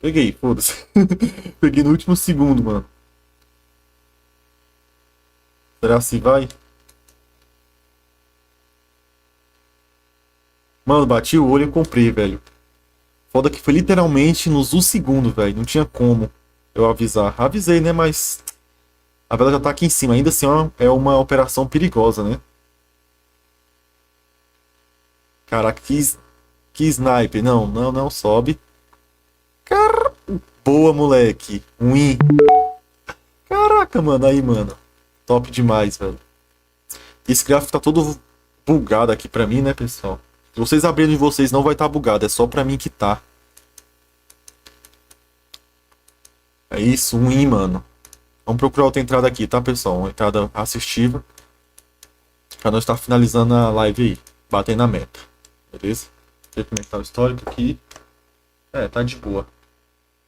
Peguei, foda-se. Peguei no último segundo, mano. Será se vai? Mano, bati o olho e comprei, velho. Foda que foi literalmente nos um segundo, velho. Não tinha como eu avisar. Avisei, né? Mas a vela já tá aqui em cima. Ainda assim, é uma operação perigosa, né? Caraca, que sniper. Não, não, não sobe. Cara, boa, moleque. Win. Caraca, mano. Aí, mano. Top demais, velho. Esse gráfico tá todo bugado aqui pra mim, né, pessoal? Se vocês abrirem de vocês, não vai estar bugado. É só pra mim que tá. É isso, win, mano. Vamos procurar outra entrada aqui, tá, pessoal? Uma entrada assistiva. Pra nós estar finalizando a live aí. Batendo na meta. Beleza? Deixa eu como é que tá o histórico aqui. É, tá de boa.